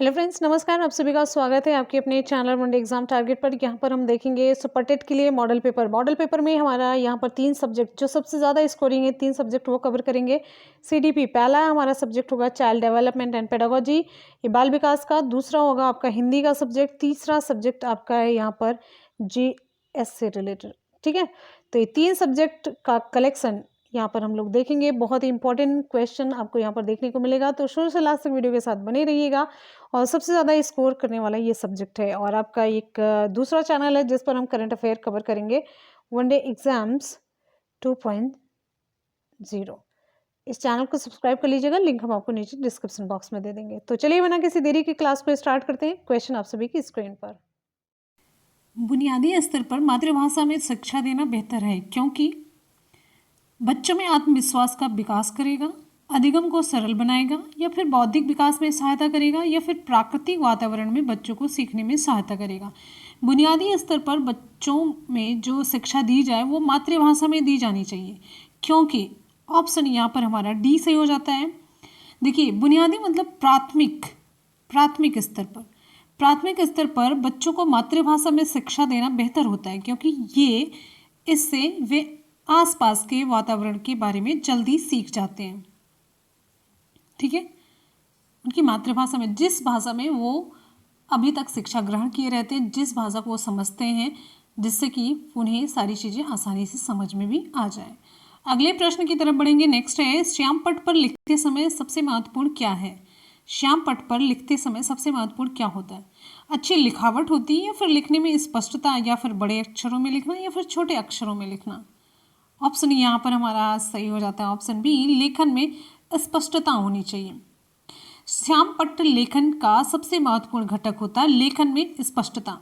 Hello friends, नमस्कार। आप सभी का स्वागत है आपके अपने चैनल मंडे एग्जाम टारगेट पर। यहाँ पर हम देखेंगे सुपर टेट के लिए मॉडल पेपर। मॉडल पेपर में हमारा यहाँ पर 3 सब्जेक्ट जो सबसे ज़्यादा स्कोरिंग है, 3 सब्जेक्ट वो कवर करेंगे। सीडीपी पहला हमारा सब्जेक्ट होगा चाइल्ड डेवलपमेंट एंड पेडागोजी, ये बाल विकास का। दूसरा होगा आपका हिंदी का सब्जेक्ट। तीसरा सब्जेक्ट आपका है यहाँ पर जीएस से रिलेटेड। ठीक है, तो ये 3 सब्जेक्ट का कलेक्शन यहाँ पर हम लोग देखेंगे। बहुत ही इंपॉर्टेंट क्वेश्चन आपको यहाँ पर देखने को मिलेगा, तो शुरू से लास्ट तक वीडियो के साथ बने रहिएगा। और सबसे ज़्यादा स्कोर करने वाला ये सब्जेक्ट है। और आपका एक दूसरा चैनल है जिस पर हम करंट अफेयर कवर करेंगे, वनडे एग्जाम्स 2.0। इस चैनल को सब्सक्राइब कर लीजिएगा, लिंक हम आपको नीचे डिस्क्रिप्शन बॉक्स में दे देंगे। तो चलिए बिना किसी देरी की क्लास को स्टार्ट करते हैं। क्वेश्चन आप सभी की स्क्रीन पर। बुनियादी स्तर पर मातृभाषा में शिक्षा देना बेहतर है क्योंकि बच्चों में आत्मविश्वास का विकास करेगा, अधिगम को सरल बनाएगा, या फिर बौद्धिक विकास में सहायता करेगा, या फिर प्राकृतिक वातावरण में बच्चों को सीखने में सहायता करेगा। बुनियादी स्तर पर बच्चों में जो शिक्षा दी जाए वो मातृभाषा में दी जानी चाहिए, क्योंकि ऑप्शन यहाँ पर हमारा डी सही हो जाता है। देखिए, बुनियादी मतलब प्राथमिक स्तर पर। प्राथमिक स्तर पर बच्चों को मातृभाषा में शिक्षा देना बेहतर होता है, क्योंकि इससे वे आसपास के वातावरण के बारे में जल्दी सीख जाते हैं। ठीक है, उनकी मातृभाषा में, जिस भाषा में वो अभी तक शिक्षा ग्रहण किए रहते हैं, जिस भाषा को वो समझते हैं, जिससे कि उन्हें सारी चीज़ें आसानी से समझ में भी आ जाए। अगले प्रश्न की तरफ बढ़ेंगे। नेक्स्ट है, श्याम पट पर लिखते समय सबसे महत्वपूर्ण क्या है? श्याम पट पर लिखते समय सबसे महत्वपूर्ण क्या होता है? अच्छी लिखावट होती है, या फिर लिखने में स्पष्टता, या फिर बड़े अक्षरों में लिखना, या फिर छोटे अक्षरों में लिखना? ऑप्शन यहाँ पर हमारा सही हो जाता है ऑप्शन बी, लेखन में स्पष्टता होनी चाहिए। श्यामपट्ट लेखन का सबसे महत्वपूर्ण घटक होता है लेखन में स्पष्टता,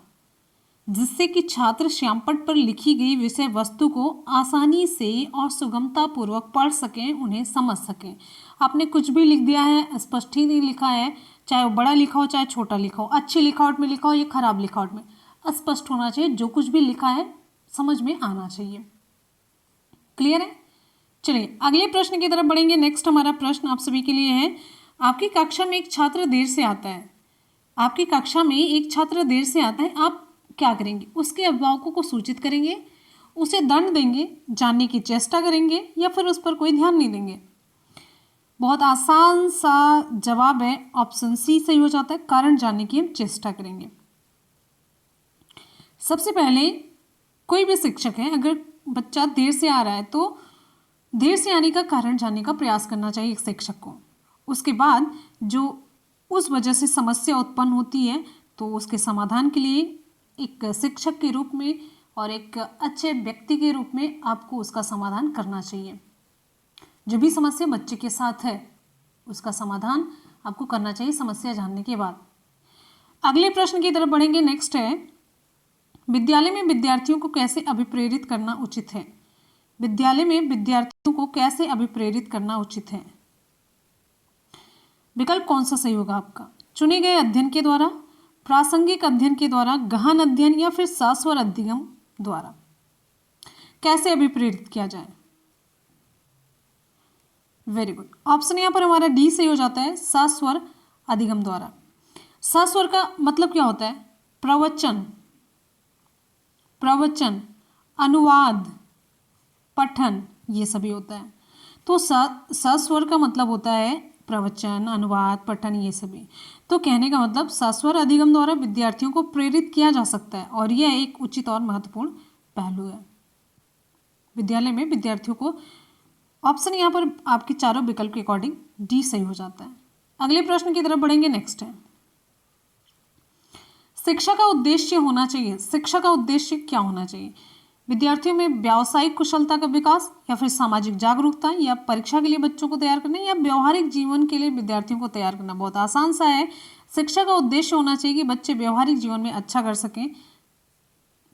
जिससे कि छात्र श्यामपट्ट पर लिखी गई विषय वस्तु को आसानी से और सुगमता पूर्वक पढ़ सकें, उन्हें समझ सकें। आपने कुछ भी लिख दिया है, स्पष्ट ही नहीं लिखा है, चाहे वो बड़ा लिखा हो चाहे छोटा लिखा हो, अच्छी लिखावट में लिखा हो या खराब लिखावट में, स्पष्ट होना चाहिए। जो कुछ भी लिखा है समझ में आना चाहिए। क्लियर है? चलिए अगले प्रश्न की तरफ बढ़ेंगे। नेक्स्ट हमारा प्रश्न आप सभी के लिए है, आपकी कक्षा में एक छात्र देर से आता है। आपकी कक्षा में एक छात्र देर से आता है, आप क्या करेंगे? उसके अभिभावकों को सूचित करेंगे, उसे दंड देंगे, जानने की चेष्टा करेंगे, या फिर उस पर कोई ध्यान नहीं देंगे? बहुत आसान सा जवाब है, ऑप्शन सी सही हो जाता है, कारण जानने की हम चेष्टा करेंगे। सबसे पहले कोई भी शिक्षक है, अगर बच्चा देर से आ रहा है तो देर से आने का कारण जानने का प्रयास करना चाहिए एक शिक्षक को। उसके बाद जो उस वजह से समस्या उत्पन्न होती है तो उसके समाधान के लिए एक शिक्षक के रूप में और एक अच्छे व्यक्ति के रूप में आपको उसका समाधान करना चाहिए। जो भी समस्या बच्चे के साथ है उसका समाधान आपको करना चाहिए समस्या जानने के बाद। अगले प्रश्न की तरफ बढ़ेंगे। नेक्स्ट है, विद्यालय में विद्यार्थियों को कैसे अभिप्रेरित करना उचित है? विद्यालय में विद्यार्थियों को कैसे अभिप्रेरित करना उचित है? विकल्प कौन सा सही होगा आपका? चुने गए अध्ययन के द्वारा, प्रासंगिक अध्ययन के द्वारा, गहन अध्ययन, या फिर सस्वर अधिगम द्वारा? कैसे अभिप्रेरित किया जाए? वेरी गुड, ऑप्शन यहाँ पर हमारा डी सही हो जाता है, सस्वर अधिगम द्वारा। सस्वर का मतलब क्या होता है? प्रवचन, अनुवाद, पठन, ये सभी होता है। तो सस्वर का मतलब होता है प्रवचन, अनुवाद, पठन, ये सभी। तो कहने का मतलब सस्वर अधिगम द्वारा विद्यार्थियों को प्रेरित किया जा सकता है, और यह एक उचित और महत्वपूर्ण पहलू है। विद्यालय में विद्यार्थियों को, ऑप्शन यहाँ पर आपके चारों विकल्प के अकॉर्डिंग डी सही हो जाता है। अगले प्रश्न की तरफ बढ़ेंगे। नेक्स्ट है, शिक्षा का उद्देश्य होना चाहिए। शिक्षा का उद्देश्य क्या होना चाहिए? विद्यार्थियों में व्यावसायिक कुशलता का विकास, या फिर सामाजिक जागरूकता, या परीक्षा के लिए बच्चों को तैयार करना, या व्यवहारिक जीवन के लिए विद्यार्थियों को तैयार करना? बहुत आसान सा है। शिक्षा का उद्देश्य होना चाहिए कि बच्चे व्यवहारिक जीवन में अच्छा कर सकें,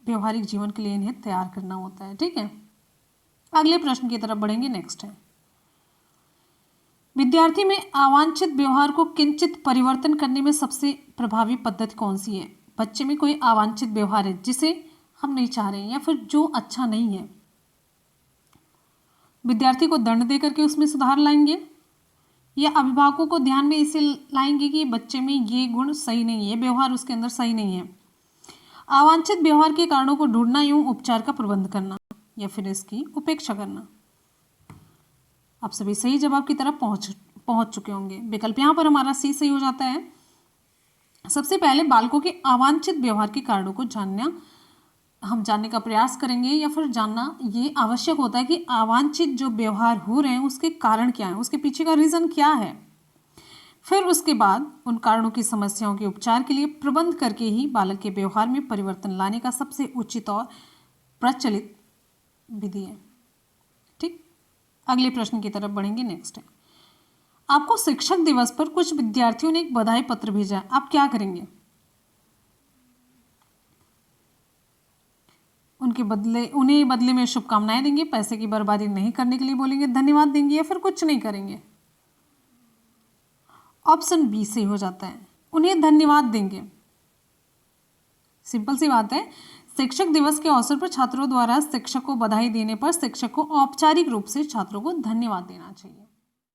व्यवहारिक जीवन के लिए इन्हें तैयार करना होता है। ठीक है, अगले प्रश्न की तरफ बढ़ेंगे। नेक्स्ट है, विद्यार्थी में अवांछित व्यवहार को किंचित परिवर्तन करने में सबसे प्रभावी पद्धति कौन सी है? बच्चे में कोई अवांछित व्यवहार है जिसे हम नहीं चाह रहे हैं, या फिर जो अच्छा नहीं है, विद्यार्थी को दंड दे करके उसमें सुधार लाएंगे, या अभिभावकों को ध्यान में इसे लाएंगे कि बच्चे में ये गुण सही नहीं है, व्यवहार उसके अंदर सही नहीं है। अवांछित व्यवहार के कारणों को ढूंढना एवं उपचार का प्रबंध करना, या फिर इसकी उपेक्षा करना। आप सभी सही जवाब की तरफ पहुंच चुके होंगे। विकल्प यहाँ पर हमारा सी सही हो जाता है। सबसे पहले बालकों के अवांछित व्यवहार के कारणों को हम जानने का प्रयास करेंगे, या फिर जानना ये आवश्यक होता है कि अवांछित जो व्यवहार हो रहे हैं उसके कारण क्या है, उसके पीछे का रीज़न क्या है। फिर उसके बाद उन कारणों की समस्याओं के उपचार के लिए प्रबंध करके ही बालक के व्यवहार में परिवर्तन लाने का सबसे उचित और प्रचलित विधि है। ठीक, अगले प्रश्न की तरफ बढ़ेंगे। नेक्स्ट है, आपको शिक्षक दिवस पर कुछ विद्यार्थियों ने एक बधाई पत्र भेजा है, आप क्या करेंगे? उन्हें बदले में शुभकामनाएं देंगे, पैसे की बर्बादी नहीं करने के लिए बोलेंगे, धन्यवाद देंगे, या फिर कुछ नहीं करेंगे? ऑप्शन बी सही हो जाता है, उन्हें धन्यवाद देंगे। सिंपल सी बात है, शिक्षक दिवस के अवसर पर छात्रों द्वारा शिक्षक को बधाई देने पर शिक्षक को औपचारिक रूप से छात्रों को धन्यवाद देना चाहिए।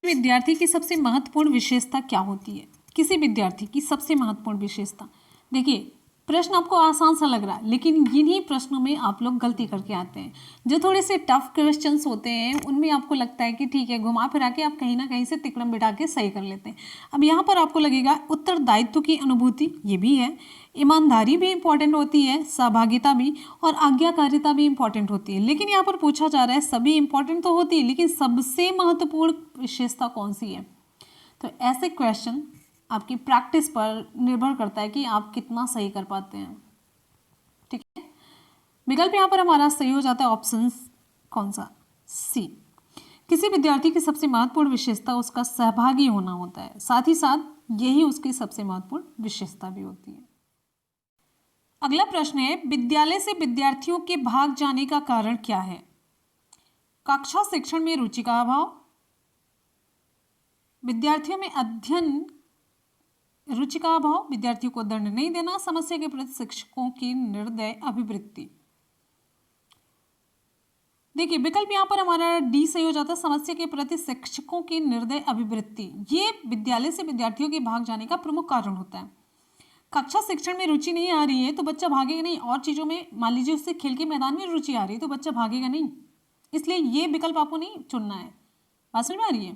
विद्यार्थी की सबसे महत्वपूर्ण विशेषता क्या होती है? किसी विद्यार्थी की सबसे महत्वपूर्ण विशेषता, देखिए प्रश्न आपको आसान सा लग रहा है, लेकिन इन्हीं प्रश्नों में आप लोग गलती करके आते हैं। जो थोड़े से टफ क्वेश्चंस होते हैं उनमें आपको लगता है कि ठीक है, घुमा फिरा के आप कहीं ना कहीं से तिकड़म बिठा के सही कर लेते हैं। अब यहाँ पर आपको लगेगा उत्तरदायित्व की अनुभूति, ये भी है, ईमानदारी भी इंपॉर्टेंट होती है, सहभागिता भी, और आज्ञाकारिता भी इंपॉर्टेंट होती है। लेकिन यहाँ पर पूछा जा रहा है सभी इंपॉर्टेंट तो होती है, लेकिन सबसे महत्वपूर्ण विशेषता कौन सी है? तो ऐसे क्वेश्चन आपकी प्रैक्टिस पर निर्भर करता है कि आप कितना सही कर पाते हैं। ठीक है, विकल्प यहाँ पर हमारा सही हो जाता है ऑप्शन कौन सा? सी। किसी विद्यार्थी की सबसे महत्वपूर्ण विशेषता उसका सहभागी होना होता है, साथ ही साथ यही उसकी सबसे महत्वपूर्ण विशेषता भी होती है। अगला प्रश्न है, विद्यालय से विद्यार्थियों के भाग जाने का कारण क्या है? कक्षा शिक्षण में रुचि का अभाव, विद्यार्थियों में अध्ययन रुचि का अभाव, विद्यार्थियों को दंड नहीं देना, समस्या के प्रति शिक्षकों की निर्दय अभिवृत्ति। देखिए विकल्प यहाँ पर हमारा डी सही हो जाता है, समस्या के प्रति शिक्षकों की निर्दय अभिवृत्ति। ये विद्यालय से विद्यार्थियों के भाग जाने का प्रमुख कारण होता है। कक्षा शिक्षण में रुचि नहीं आ रही है तो बच्चा भागेगा नहीं, और चीज़ों में मान लीजिए उससे खेल के मैदान में रुचि आ रही है तो बच्चा भागेगा नहीं, इसलिए ये विकल्प आपको नहीं चुनना है। बात समझ में आ रही है?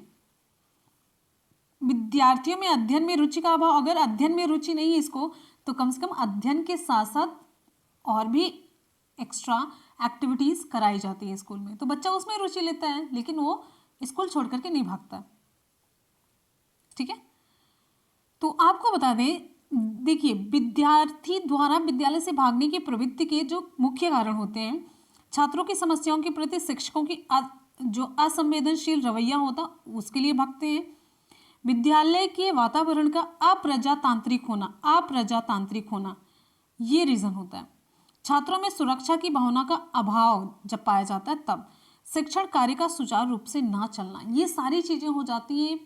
विद्यार्थियों में अध्ययन में रुचि का अभाव, अगर अध्ययन में रुचि नहीं है इसको, तो कम से कम अध्ययन के साथ साथ और भी एक्स्ट्रा एक्टिविटीज़ कराई जाती है स्कूल में, तो बच्चा उसमें रुचि लेता है, लेकिन वो स्कूल छोड़ करके नहीं भागता। ठीक है, तो आपको बता दें, देखिए विद्यार्थी द्वारा विद्यालय से भागने की प्रवृत्ति के जो मुख्य कारण होते हैं, छात्रों की समस्याओं के प्रति शिक्षकों की जो असंवेदनशील रवैया होता उसके लिए भागते हैं, विद्यालय के वातावरण का अप्रजातांत्रिक होना ये रीज़न होता है, छात्रों में सुरक्षा की भावना का अभाव जब पाया जाता है तब, शिक्षण कार्य का सुचारू रूप से ना चलना, ये सारी चीज़ें हो जाती है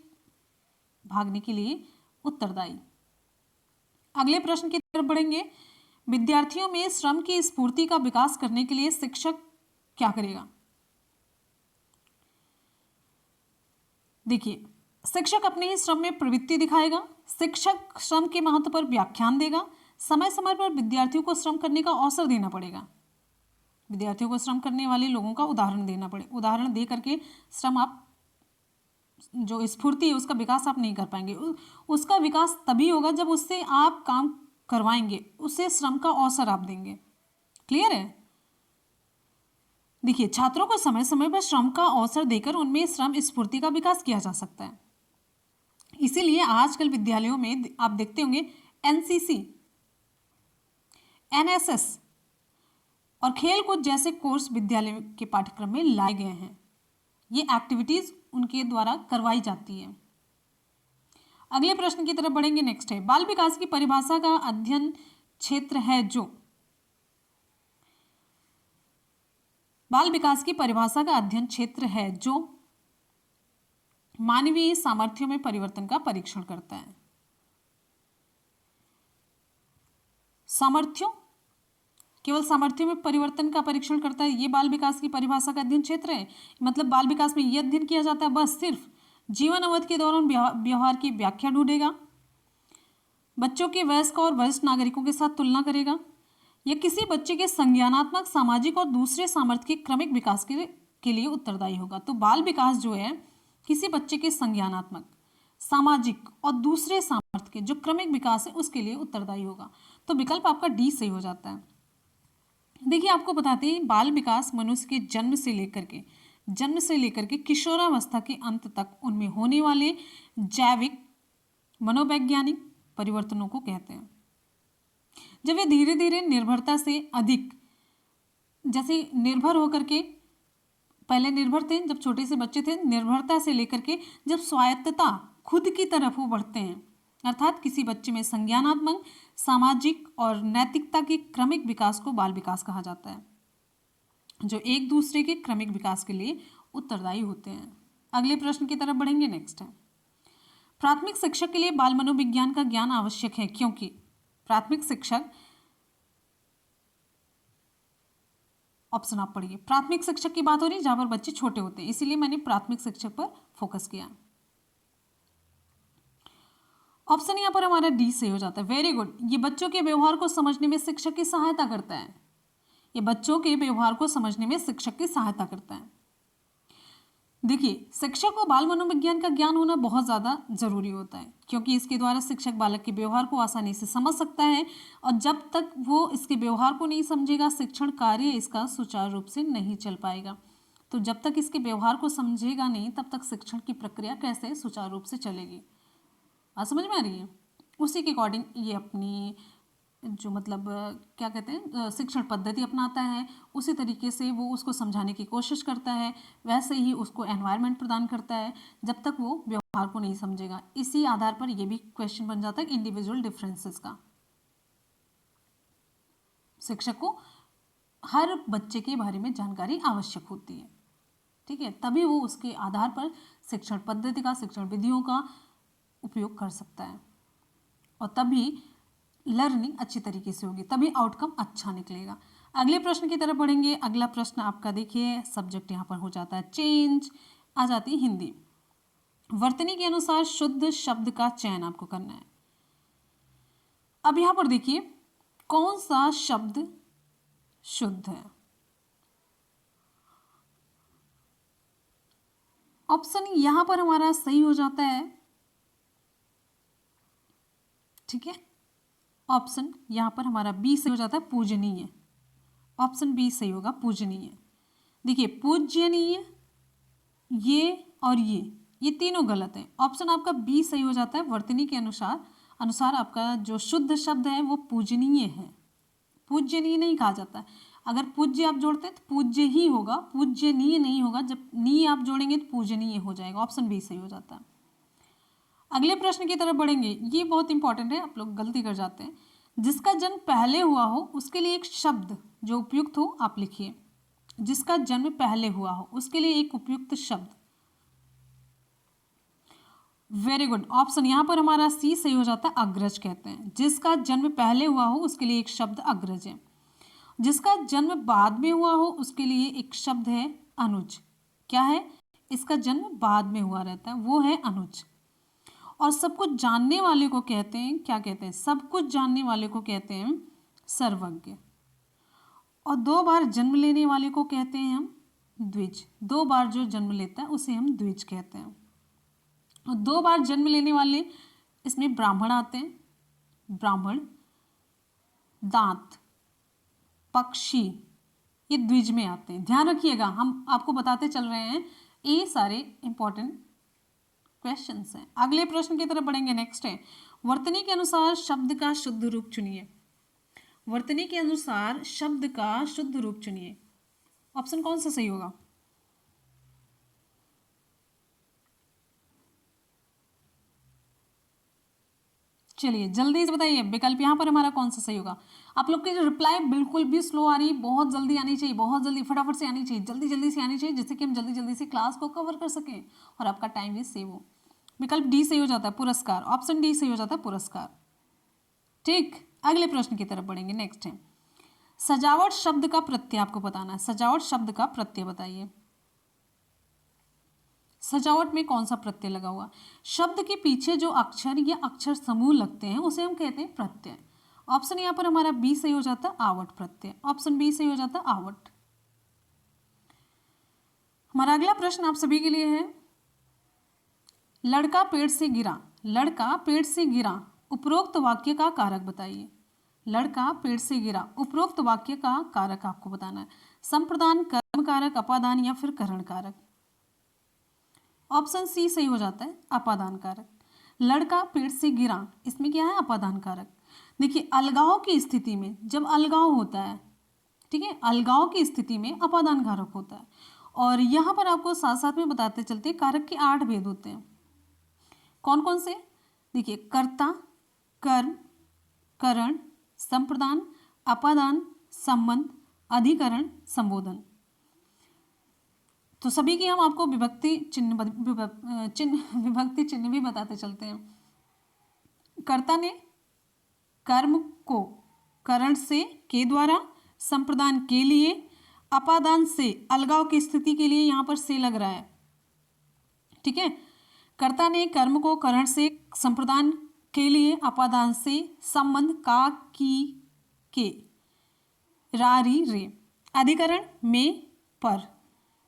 भागने के लिए उत्तरदायी। अगले प्रश्न की तरफ बढ़ेंगे, विद्यार्थियों में श्रम की स्फूर्ति का विकास करने के लिए शिक्षक क्या करेगा? देखिए शिक्षक अपने ही श्रम में प्रवृत्ति दिखाएगा, शिक्षक श्रम के महत्व पर व्याख्यान देगा, समय समय पर विद्यार्थियों को श्रम करने का अवसर देना पड़ेगा, विद्यार्थियों को श्रम करने वाले लोगों का उदाहरण देना पड़ेगा, उदाहरण दे करके श्रम आप जो स्फूर्ति है उसका विकास आप नहीं कर पाएंगे, उसका विकास तभी होगा जब उससे आप काम करवाएंगे, उससे श्रम का अवसर आप देंगे। क्लियर है? देखिए छात्रों को समय समय पर श्रम का अवसर देकर उनमें श्रम स्फूर्ति का विकास किया जा सकता है। इसीलिए आजकल विद्यालयों में आप देखते होंगे एनसीसी, एनएसएस और खेल कूद जैसे कोर्स विद्यालय के पाठ्यक्रम में लाए गए हैं, ये एक्टिविटीज उनके द्वारा करवाई जाती है। अगले प्रश्न की तरफ बढ़ेंगे। नेक्स्ट है, बाल विकास की परिभाषा का अध्ययन क्षेत्र है जो, बाल विकास की परिभाषा का अध्ययन क्षेत्र है जो मानवीय सामर्थ्यों में परिवर्तन का परीक्षण करता है। सामर्थ्यों, केवल सामर्थ्यों में परिवर्तन का परीक्षण करता है, ये बाल विकास की परिभाषा का अध्ययन क्षेत्र है। मतलब बाल विकास में ये अध्ययन किया जाता है बस सिर्फ, जीवन अवधि के दौरान व्यवहार की व्याख्या ढूंढेगा, बच्चों के वयस्क और वरिष्ठ नागरिकों के साथ तुलना करेगा, या किसी बच्चे के संज्ञानात्मक, सामाजिक और दूसरे सामर्थ्य के क्रमिक विकास के लिए उत्तरदायी होगा। तो बाल विकास जो है किसी बच्चे के संज्ञानात्मक, सामाजिक और दूसरे सामर्थ्य के जो क्रमिक विकास है उसके लिए उत्तरदायी होगा। तो विकल्प आपका डी सही हो जाता है। देखिए आपको बताते हैं बाल विकास मनुष्य के जन्म से लेकर के किशोरावस्था के अंत तक उनमें होने वाले जैविक मनोवैज्ञानिक परिवर्तनों को कहते हैं। जब वे धीरे धीरे निर्भरता से अधिक, जैसे निर्भर होकर के, पहले निर्भर थे जब छोटे से बच्चे थे, निर्भरता से लेकर के जब स्वायत्तता खुद की तरफ वो बढ़ते हैं, अर्थात किसी बच्चे में संज्ञानात्मक, सामाजिक और नैतिकता के क्रमिक विकास को बाल विकास कहा जाता है, जो एक दूसरे के क्रमिक विकास के लिए उत्तरदायी होते हैं। अगले प्रश्न की तरफ बढ़ेंगे। नेक्स्ट है, प्राथमिक शिक्षक के लिए बाल मनोविज्ञान का ज्ञान आवश्यक है क्योंकि प्राथमिक शिक्षक, ऑप्शन आप पढ़िए। प्राथमिक शिक्षक की बात हो रही है जहां पर बच्चे छोटे होते हैं, इसीलिए मैंने प्राथमिक शिक्षक पर फोकस किया। ऑप्शन यहां पर हमारा डी से हो जाता है। Very good. ये बच्चों के व्यवहार को समझने में शिक्षक की सहायता करता है। ये बच्चों के व्यवहार को समझने में शिक्षक की सहायता करता है। देखिए शिक्षक को बाल मनोविज्ञान का ज्ञान होना बहुत ज़्यादा जरूरी होता है क्योंकि इसके द्वारा शिक्षक बालक के व्यवहार को आसानी से समझ सकता है और जब तक वो इसके व्यवहार को नहीं समझेगा शिक्षण कार्य इसका सुचारू रूप से नहीं चल पाएगा। तो जब तक इसके व्यवहार को समझेगा नहीं तब तक शिक्षण की प्रक्रिया कैसे सुचारू रूप से चलेगी। बात समझ में आ रही है? उसी के अकॉर्डिंग ये अपनी जो मतलब क्या कहते हैं शिक्षण पद्धति अपनाता है, उसी तरीके से वो उसको समझाने की कोशिश करता है, वैसे ही उसको एनवायरनमेंट प्रदान करता है जब तक वो व्यवहार को नहीं समझेगा। इसी आधार पर ये भी क्वेश्चन बन जाता है इंडिविजुअल डिफरेंसेस का। शिक्षक को हर बच्चे के बारे में जानकारी आवश्यक होती है, ठीक है, तभी वो उसके आधार पर शिक्षण पद्धति का, शिक्षण विधियों का उपयोग कर सकता है और तभी लर्निंग अच्छी तरीके से होगी, तभी आउटकम अच्छा निकलेगा। अगले प्रश्न की तरफ बढ़ेंगे। अगला प्रश्न आपका देखिए, सब्जेक्ट यहाँ पर हो जाता है चेंज, आ जाती है हिंदी। वर्तनी के अनुसार शुद्ध शब्द का चयन आपको करना है। अब यहाँ पर देखिए कौन सा शब्द शुद्ध है। ऑप्शन यहाँ पर हमारा सही हो जाता है, ठीक है, ऑप्शन यहाँ पर हमारा बी सही हो जाता है, पूजनीय। ऑप्शन बी सही होगा, पूजनीय। देखिए पूज्यनीय, ये और ये तीनों गलत है। ऑप्शन आपका बी सही हो जाता है। वर्तनी के अनुसार आपका जो शुद्ध शब्द है वो पूजनीय है, पूज्यनीय नहीं कहा जाता है। अगर पूज्य आप जोड़ते हैं तो पूज्य ही होगा, पूज्यनीय नहीं होगा। जब नी आप जोड़ेंगे तो पूजनीय हो जाएगा। ऑप्शन बी सही हो जाता है। अगले प्रश्न की तरफ बढ़ेंगे। ये बहुत इंपॉर्टेंट है, आप लोग गलती कर जाते हैं। जिसका जन्म पहले हुआ हो उसके लिए एक शब्द जो उपयुक्त हो आप लिखिए। जिसका जन्म पहले हुआ हो उसके लिए एक उपयुक्त शब्द। Very good. ऑप्शन यहाँ पर हमारा सी सही हो जाता है, अग्रज कहते हैं। जिसका जन्म पहले हुआ हो उसके लिए एक शब्द अग्रज है। जिसका जन्म बाद में हुआ हो उसके लिए एक शब्द है अनुज। क्या है? इसका जन्म बाद में हुआ रहता है, वो है अनुज। और सब कुछ जानने वाले को कहते हैं, क्या कहते हैं? सब कुछ जानने वाले को कहते हैं सर्वज्ञ। और 2 बार जन्म लेने वाले को कहते हैं हम द्विज। 2 बार जो जन्म लेता है उसे हम द्विज कहते हैं। और 2 बार जन्म लेने वाले इसमें ब्राह्मण आते हैं, ब्राह्मण, दांत, पक्षी, ये द्विज में आते हैं। ध्यान रखिएगा, हम आपको बताते चल रहे हैं, ये सारे इंपॉर्टेंट क्वेश्चंस हैं। अगले प्रश्न की तरफ बढ़ेंगे। नेक्स्ट है, वर्तनी के अनुसार शब्द का शुद्ध रूप चुनिए। वर्तनी के अनुसार शब्द का शुद्ध रूप चुनिए। ऑप्शन कौन सा सही होगा? चलिए जल्दी से बताइए, विकल्प यहाँ पर हमारा कौन सा सही होगा। आप लोग की रिप्लाई बिल्कुल भी स्लो आ रही है, बहुत जल्दी आनी चाहिए, बहुत जल्दी, फटाफट से आनी चाहिए, जल्दी जल्दी से आनी चाहिए, जिससे कि हम जल्दी जल्दी से क्लास को कवर कर सकें और आपका टाइम भी सेव हो। विकल्प डी सही हो जाता है, पुरस्कार। ऑप्शन डी सही हो जाता है, पुरस्कार। ठीक, अगले प्रश्न की तरफ बढ़ेंगे। नेक्स्ट है, सजावट शब्द का प्रत्यय आपको बताना है। सजावट शब्द का प्रत्यय बताइए। सजावट में कौन सा प्रत्यय लगा हुआ? शब्द के पीछे जो अक्षर या अक्षर समूह लगते हैं उसे हम कहते हैं प्रत्यय। ऑप्शन यहाँ पर हमारा बी सही हो जाता है, आवट प्रत्यय। ऑप्शन बी सही हो जाता है, आवट। हमारा अगला प्रश्न आप सभी के लिए है, लड़का पेड़ से गिरा, लड़का पेड़ से गिरा, उपरोक्त वाक्य का कारक बताइए। लड़का पेड़ से गिरा, उपरोक्त वाक्य का कारक आपको बताना है। संप्रदान, कर्म कारक, अपादान या फिर करण कारक। ऑप्शन सी सही हो जाता है, अपादान कारक। लड़का पेड़ से गिरा, इसमें क्या है? अपादान कारक। देखिए अलगाव की स्थिति में, जब अलगाव होता है, ठीक है, अलगाव की स्थिति में अपादान कारक होता है। और यहाँ पर आपको साथ साथ में बताते चलते कारक के 8 भेद होते हैं। कौन कौन से? देखिए कर्ता, कर्म, करण, संप्रदान, अपादान, संबंध, अधिकरण, संबोधन। तो सभी की हम आपको विभक्ति चिन्ह विभक्ति चिन्ह भी बताते चलते हैं। कर्ता ने कर्म को करण से के द्वारा, संप्रदान के लिए, अपादान से अलगाव की स्थिति के लिए यहाँ पर से लग रहा है, ठीक है। कर्ता ने कर्म को करण से, संप्रदान के लिए, अपादान से, संबंध का, की, के, रारी, रे, अधिकरण में, पर,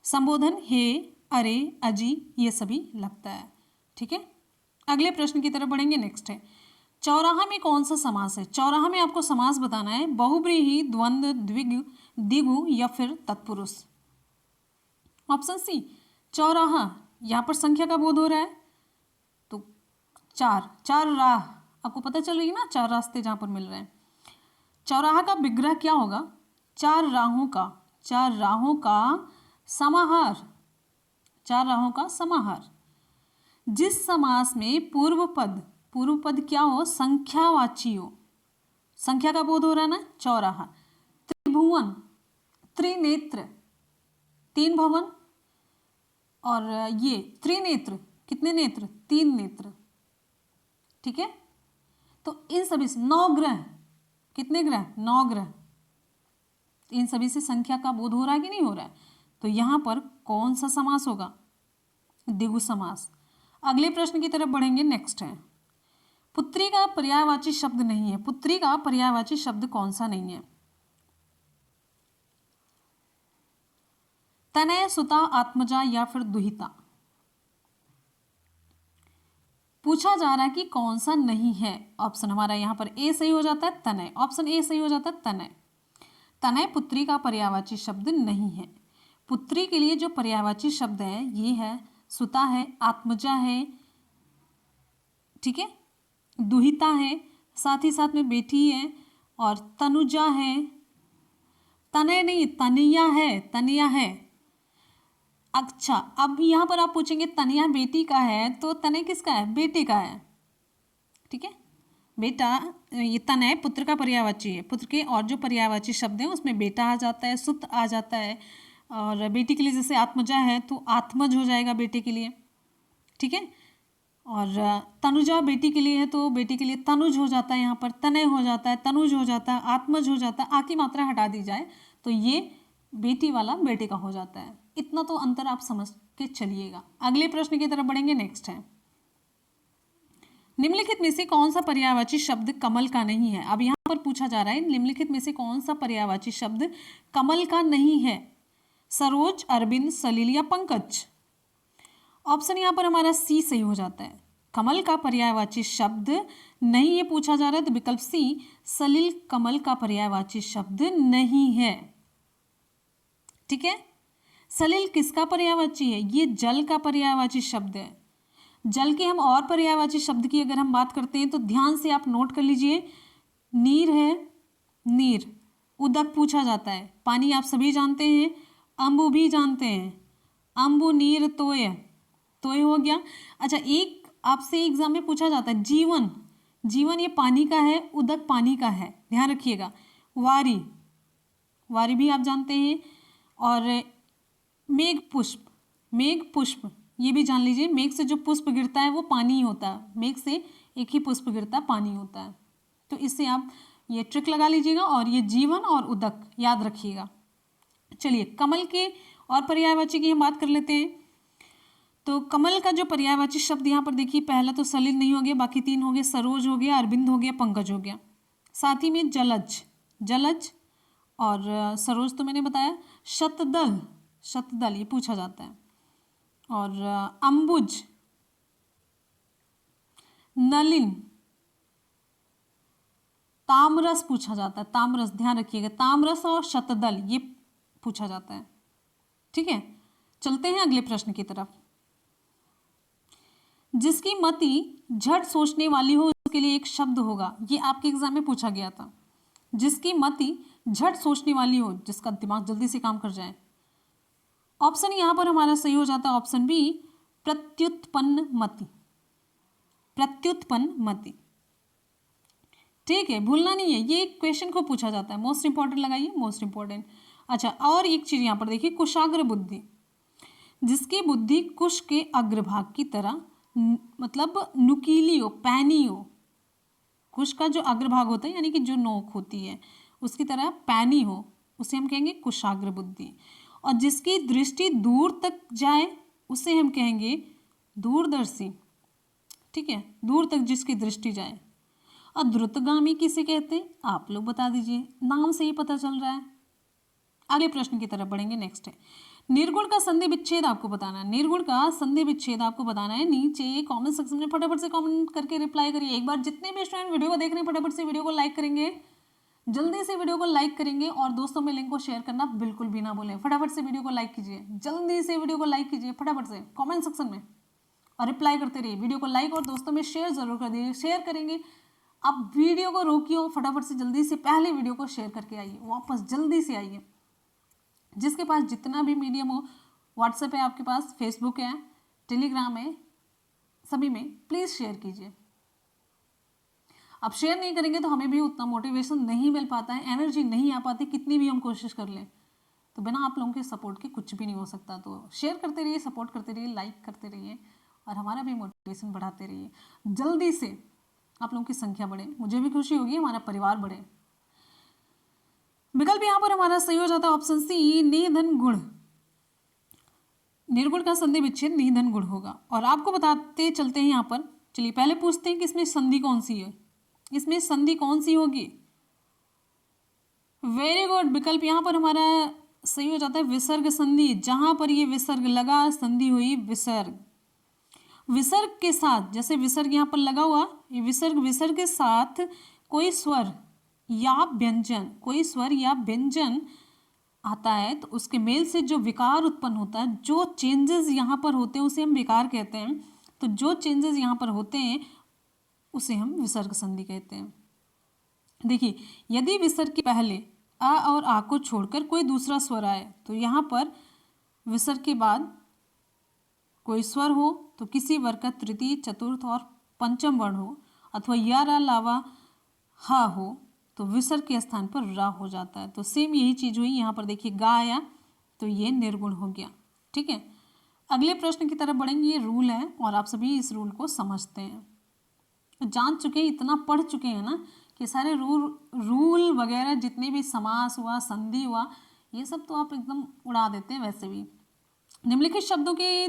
संबोधन हे, अरे, अजी, ये सभी लगता है, ठीक है। अगले प्रश्न की तरफ बढ़ेंगे। नेक्स्ट है, चौराहा में कौन सा समास है? चौराहा में आपको समास बताना है, बहुब्रीहि, द्वंद्व, द्विगु, दिगु या फिर तत्पुरुष। ऑप्शन सी चौराहा, यहाँ पर संख्या का बोध हो रहा है, तो चार राह आपको पता चल रही है ना, 4 रास्ते जहाँ पर मिल रहे हैं। चौराहा का विग्रह क्या होगा? 4 राहों का समाहार, 4 राहों का समाहार। जिस समास में पूर्व पद क्या हो? संख्यावाची हो, संख्या का बोध हो रहा है ना, चौराहा। त्रिभुवन, त्रिनेत्र, 3 भवन, और ये त्रिनेत्र, कितने नेत्र? 3 नेत्र, ठीक है। तो इन सभी से 9 ग्रह, कितने ग्रह? 9 ग्रह। इन सभी से संख्या का बोध हो रहा है कि नहीं हो रहा है? तो यहां पर कौन सा समास होगा? द्विगु समास। अगले प्रश्न की तरफ बढ़ेंगे। नेक्स्ट है, पुत्री का पर्यायवाची शब्द नहीं है। पुत्री का पर्यायवाची शब्द कौन सा नहीं है? तनय, सुता, आत्मजा या फिर दुहिता। पूछा जा रहा है कि कौन सा नहीं है। ऑप्शन हमारा यहाँ पर ए सही हो जाता है, तनय। ऑप्शन ए सही हो जाता है, तनय। तनय पुत्री का पर्यायवाची शब्द नहीं है। पुत्री के लिए जो पर्यायवाची शब्द है ये है सुता है, आत्मजा है, ठीक है, दुहिता है, साथ ही साथ में बेटी है, और तनुजा है। तनय नहीं, तनिया है, तनिया है। अच्छा, अब यहाँ पर आप पूछेंगे तनिया बेटी का है, तो तनय किसका है? बेटे का है, ठीक है। बेटा, ये तनय पुत्र का पर्यायवाची है। पुत्र के और जो पर्यायवाची शब्द हैं उसमें बेटा आ जाता है, सुत आ जाता है, और बेटी के लिए जैसे आत्मजा है तो आत्मज हो जाएगा बेटे के लिए, ठीक है। और तनुजा बेटी के लिए है तो बेटी के लिए तनुज हो जाता है, यहाँ पर तनय हो जाता है, तनुज हो जाता है, आत्मज हो जाता है। आ की मात्रा हटा दी जाए तो ये बेटी वाला बेटे का हो जाता है। इतना तो अंतर आप समझ के चलिएगा। अगले प्रश्न की तरफ बढ़ेंगे। नेक्स्ट है, निम्नलिखित में से कौन सा पर्यायवाची शब्द कमल का नहीं है? अब यहाँ पर पूछा जा रहा है निम्नलिखित में से कौन सा पर्यायवाची शब्द कमल का नहीं है? सरोज, अरविंद, सलील या पंकज। ऑप्शन यहाँ पर हमारा सी सही हो जाता है। कमल का पर्यायवाची शब्द नहीं है पूछा जा रहा है, तो विकल्प सी सलील कमल का पर्यायवाची शब्द नहीं है, ठीक है। सलील किसका पर्यायवाची है? ये जल का पर्यायवाची शब्द है। जल के हम और पर्यायवाची शब्द की अगर हम बात करते हैं तो ध्यान से आप नोट कर लीजिए। नीर है, नीर। उदक पूछा जाता है, पानी आप सभी जानते हैं। अम्बु भी जानते हैं, अम्बु, नीर, तोय, तोय हो गया। अच्छा, एक आपसे एग्जाम में पूछा जाता है जीवन, जीवन ये पानी का है, उदक पानी का है, ध्यान रखिएगा। वारी, वारी भी आप जानते हैं। और मेघ पुष्प, मेघ पुष्प ये भी जान लीजिए। मेघ से जो पुष्प गिरता है वो पानी ही होता है, मेघ से एक ही पुष्प गिरता है, पानी होता है। तो इससे आप ये ट्रिक लगा लीजिएगा, और ये जीवन और उदक याद रखिएगा। चलिए, कमल के और पर्यायवाची की हम बात कर लेते हैं। तो कमल का जो पर्यायवाची शब्द यहाँ पर देखिए, पहला तो सलिल नहीं हो गया, बाकी तीन हो गए, सरोज हो गया, अरविंद हो गया, पंकज हो गया। साथ ही में जलज, जलज और सरोज तो मैंने बताया। शतदल, शतदल ये पूछा जाता है। और अंबुज, नलिन, तामरस पूछा जाता है, तामरस ध्यान रखिएगा, तामरस और शतदल ये पूछा जाता है। ठीक है, चलते हैं अगले प्रश्न की तरफ। जिसकी मति झट सोचने वाली हो उसके लिए एक शब्द होगा, ये आपके एग्जाम में पूछा गया था। जिसकी मति झट सोचने वाली हो, जिसका दिमाग जल्दी से काम कर जाए। ऑप्शन यहां पर हमारा सही हो जाता है ऑप्शन बी, प्रत्युत्पन्न मति, प्रत्युत्पन्न मति। ठीक है, भूलना नहीं है, ये क्वेश्चन को पूछा जाता है, मोस्ट इंपॉर्टेंट लगाइए, मोस्ट इंपॉर्टेंट। अच्छा, और एक चीज यहां पर देखिए, कुशाग्र बुद्धि, जिसकी बुद्धि कुश के अग्रभाग की तरह मतलब नुकीली हो, पैनी हो। कुश का जो अग्रभाग होता है यानी कि जो नोक होती है उसकी तरह पैनी हो, उसे हम कहेंगे कुशाग्र बुद्धि। और जिसकी दृष्टि दूर तक जाए उसे हम कहेंगे दूरदर्शी। ठीक है, दूर तक जिसकी दृष्टि जाए। और द्रुतगामी किसे कहते हैं, आप लोग बता दीजिए, नाम से ही पता चल रहा है। आगे प्रश्न की तरफ बढ़ेंगे, नेक्स्ट है निर्गुण का संधि विच्छेद आपको बताना है। निर्गुण का संधि विच्छेद आपको बताना है। नीचे कमेंट सेक्शन में फटाफट से कमेंट करके रिप्लाई करिए। एक बार जितने भी स्टूडेंट वीडियो को देख रहे हैं फटाफट से वीडियो को लाइक करेंगे, जल्दी से वीडियो को लाइक करेंगे और दोस्तों में लिंक को शेयर करना बिल्कुल भी ना भूलें। फटाफट से वीडियो को लाइक कीजिए, जल्दी से वीडियो को लाइक कीजिए फटाफट से कॉमेंट सेक्शन में और रिप्लाई करते रहिए। वीडियो को लाइक और दोस्तों में शेयर जरूर कर दीजिए। शेयर करेंगे, आप वीडियो को रोकिए और फटाफट से जल्दी से पहले वीडियो को शेयर करके आइए, वापस जल्दी से आइए। जिसके पास जितना भी मीडियम हो, व्हाट्सएप है आपके पास, फेसबुक है, टेलीग्राम है, सभी में प्लीज़ शेयर कीजिए। आप शेयर नहीं करेंगे तो हमें भी उतना मोटिवेशन नहीं मिल पाता है, एनर्जी नहीं आ पाती, कितनी भी हम कोशिश कर लें तो बिना आप लोगों के सपोर्ट के कुछ भी नहीं हो सकता। तो शेयर करते रहिए, सपोर्ट करते रहिए, लाइक करते रहिए और हमारा भी मोटिवेशन बढ़ाते रहिए। जल्दी से आप लोगों की संख्या बढ़े, मुझे भी खुशी होगी, हमारा परिवार बढ़े। विकल्प यहाँ पर हमारा सही हो जाता है ऑप्शन सी, निधन गुण। निर्गुण का संधि विच्छेद निधन गुण होगा। और आपको बताते चलते हैं यहाँ पर, चलिए पहले पूछते हैं कि इसमें संधि कौन सी है, इसमें संधि कौन सी होगी। वेरी गुड, विकल्प यहाँ पर हमारा सही हो जाता है विसर्ग संधि। जहां पर ये विसर्ग लगा संधि हुई विसर्ग। विसर्ग के साथ, जैसे विसर्ग यहाँ पर लगा हुआ, ये विसर्ग के साथ कोई स्वर या व्यंजन, कोई स्वर या व्यंजन आता है तो उसके मेल से जो विकार उत्पन्न होता है, जो चेंजेस यहाँ पर होते हैं उसे हम विकार कहते हैं। तो जो चेंजेस यहाँ पर होते हैं उसे हम विसर्ग संधि कहते हैं। देखिए, यदि विसर्ग के पहले अ और आ को छोड़कर कोई दूसरा स्वर आए तो यहाँ पर विसर्ग के बाद कोई स्वर हो तो किसी वर्ग का तृतीय, चतुर्थ और पंचम वर्ण हो, अथवा या रा लावा हा हो तो विसर्ग के स्थान पर रा हो जाता है। तो सेम यही चीज हुई यहाँ पर, देखिए गा आया तो ये निर्गुण हो गया। ठीक है, अगले प्रश्न की तरफ बढ़ेंगे। ये रूल है और आप सभी इस रूल को समझते हैं, जान चुके हैं, इतना पढ़ चुके हैं ना कि सारे रूल वगैरह जितने भी समास हुआ, संधि हुआ, ये सब तो आप एकदम उड़ा देते हैं वैसे भी। निम्नलिखित शब्दों के